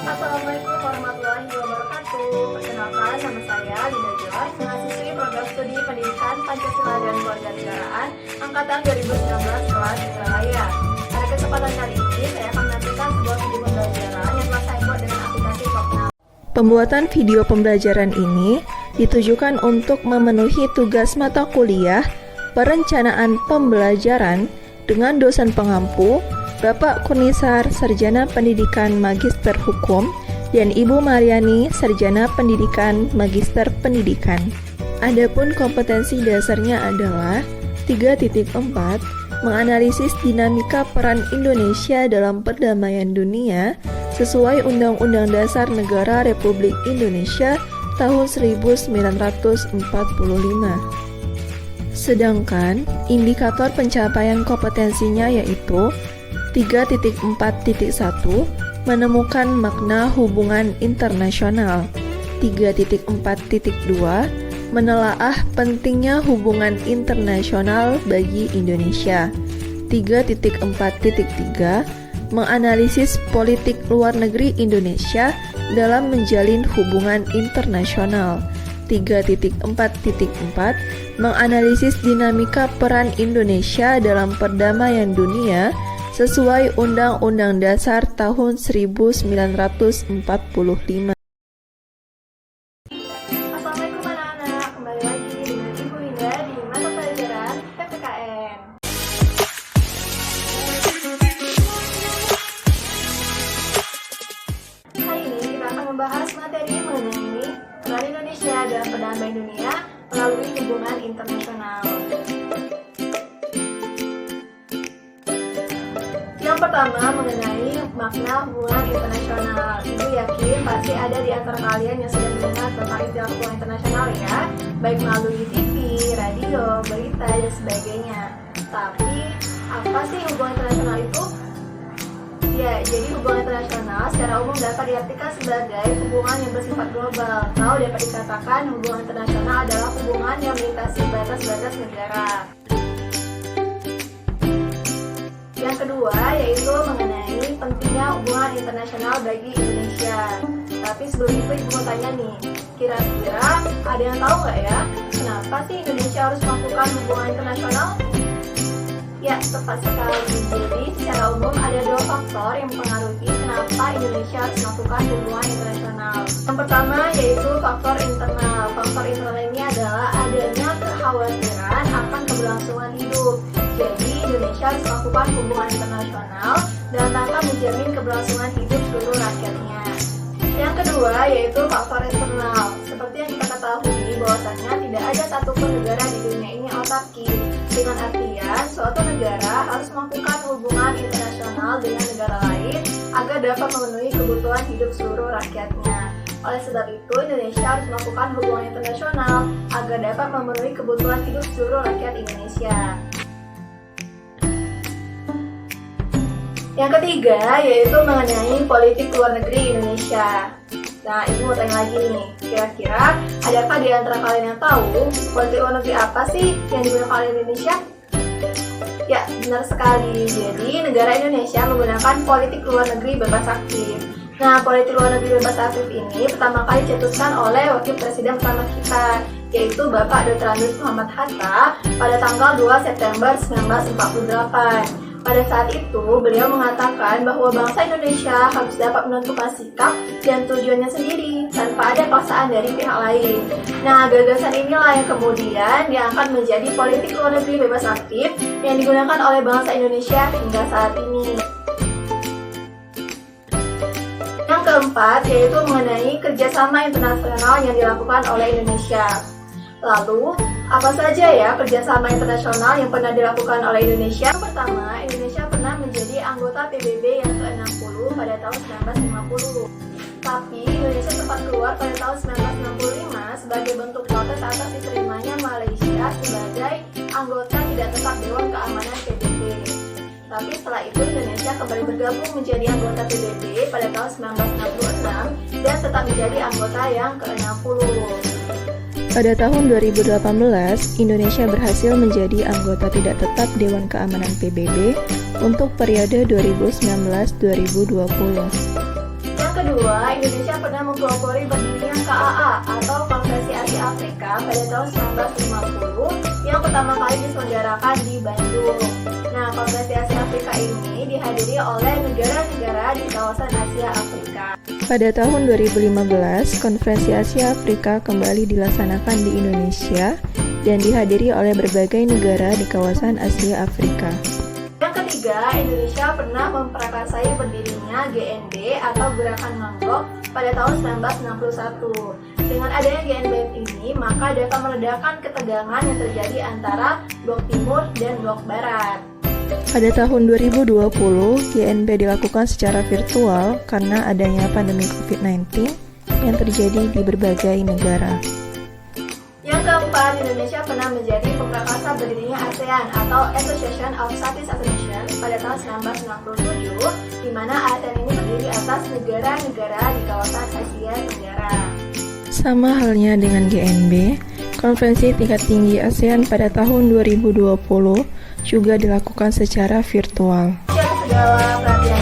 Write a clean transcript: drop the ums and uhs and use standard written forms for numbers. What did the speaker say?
Assalamualaikum warahmatullahi wabarakatuh. Perkenalkan, nama saya Linda Joy, mahasiswi program studi pendidikan Pancasila dan Kewarganegaraan Angkatan 2019 kelas Surabaya. Pada kesempatan kali ini, saya akan menyampaikan sebuah video pembelajaran yang telah saya buat dengan aplikasi Talknow. Pembuatan video pembelajaran ini ditujukan untuk memenuhi tugas mata kuliah Perencanaan Pembelajaran dengan dosen pengampu Bapak Kurnisar, Sarjana Pendidikan Magister Hukum, dan Ibu Mariani, Sarjana Pendidikan Magister Pendidikan. Adapun kompetensi dasarnya adalah 3.4, menganalisis dinamika peran Indonesia dalam perdamaian dunia sesuai Undang-Undang Dasar Negara Republik Indonesia tahun 1945. Sedangkan indikator pencapaian kompetensinya yaitu 3.4.1, menemukan makna hubungan internasional. 3.4.2, menelaah pentingnya hubungan internasional bagi Indonesia. 3.4.3, menganalisis politik luar negeri Indonesia dalam menjalin hubungan internasional. 3.4.4, menganalisis dinamika peran Indonesia dalam perdamaian dunia sesuai Undang-Undang Dasar tahun 1945. Assalamualaikum anak-anak, kembali lagi dengan Ibu Linda di mata pelajaran PPKN. Hari ini kita akan membahas materi mengenai peran Indonesia dalam perdamaian dunia melalui hubungan internasional. Yang pertama mengenai makna hubungan internasional. Ibu yakin pasti ada di antara kalian yang sudah mendengar tentang istilah hubungan internasional ya, baik melalui TV, radio, berita, dan sebagainya. Tapi apa sih hubungan internasional itu? Ya, jadi hubungan internasional secara umum dapat diartikan sebagai hubungan yang bersifat global, atau dapat dikatakan hubungan internasional adalah hubungan yang melintasi batas-batas negara. Yang kedua yaitu mengenai pentingnya hubungan internasional bagi Indonesia. Tapi sebelum itu ibu mau tanya nih, kira-kira ada yang tahu nggak ya kenapa sih Indonesia harus melakukan hubungan internasional? Ya, tepat sekali. Jadi secara umum ada dua faktor yang mempengaruhi kenapa Indonesia harus melakukan hubungan internasional. Yang pertama yaitu faktor internal. Faktor internal ini adalah adanya kekhawatiran akan keberlangsungan hidup. Jadi Indonesia harus melakukan hubungan internasional dan tanpa menjamin keberlangsungan hidup seluruh rakyatnya. Yang kedua yaitu faktor eksternal. Seperti yang kita ketahui bahwasanya tidak ada satupun negara di dunia ini autarki. Dengan artian suatu negara harus melakukan hubungan internasional dengan negara lain agar dapat memenuhi kebutuhan hidup seluruh rakyatnya. Oleh sebab itu Indonesia harus melakukan hubungan internasional agar dapat memenuhi kebutuhan hidup seluruh rakyat Indonesia. Yang ketiga yaitu mengenai politik luar negeri Indonesia. Nah, ibu mau tanya lagi nih, kira-kira adakah di antara kalian yang tahu politik luar negeri apa sih yang digunakan oleh Indonesia? Ya, benar sekali. Jadi, negara Indonesia menggunakan politik luar negeri bebas aktif. Nah, politik luar negeri bebas aktif ini pertama kali dicetuskan oleh wakil presiden pertama kita, yaitu Bapak Dr. Andes Muhammad Hatta pada tanggal 2 September 1948. Pada saat itu, beliau mengatakan bahwa bangsa Indonesia harus dapat menentukan sikap dan tujuannya sendiri tanpa ada paksaan dari pihak lain. Nah, gagasan inilah yang kemudian diangkat menjadi politik luar negeri bebas aktif yang digunakan oleh bangsa Indonesia hingga saat ini. Yang keempat yaitu mengenai kerjasama internasional yang dilakukan oleh Indonesia. Lalu, apa saja ya kerjasama internasional yang pernah dilakukan oleh Indonesia? Yang pertama, Indonesia pernah menjadi anggota PBB yang ke-60 pada tahun 1950. Tapi, Indonesia sempat keluar pada tahun 1965 sebagai bentuk protes atas diterimanya Malaysia sebagai anggota tidak tetap Dewan Keamanan PBB. Tapi setelah itu Indonesia kembali bergabung menjadi anggota PBB pada tahun 1966 dan tetap menjadi anggota yang ke-60. Pada tahun 2018, Indonesia berhasil menjadi anggota tidak tetap Dewan Keamanan PBB untuk periode 2019-2020. Yang kedua, Indonesia pernah mempelopori berdirinya KAA atau Konferensi Asia Afrika pada tahun 1950 yang pertama kali diselenggarakan di Bandung. Nah, Konferensi Asia Afrika ini dihadiri oleh negara-negara di kawasan Asia Afrika. Pada tahun 2015, Konferensi Asia Afrika kembali dilaksanakan di Indonesia dan dihadiri oleh berbagai negara di kawasan Asia Afrika. Yang ketiga, Indonesia pernah memprakarsai berdirinya GNB atau Gerakan Mangrove pada tahun 1961. Dengan adanya GNB ini, maka dapat meredakan ketegangan yang terjadi antara Blok Timur dan Blok Barat. Pada tahun 2020, GNB dilakukan secara virtual karena adanya pandemi COVID-19 yang terjadi di berbagai negara. Yang keempat, Indonesia pernah menjadi pemrakarsa berdirinya ASEAN atau Association of Southeast Asian Nations pada tahun 1967, di mana ASEAN ini terdiri atas negara-negara di kawasan Asia Tenggara. Sama halnya dengan GNB, konferensi tingkat tinggi ASEAN pada tahun 2020 juga dilakukan secara virtual. Segala perhatian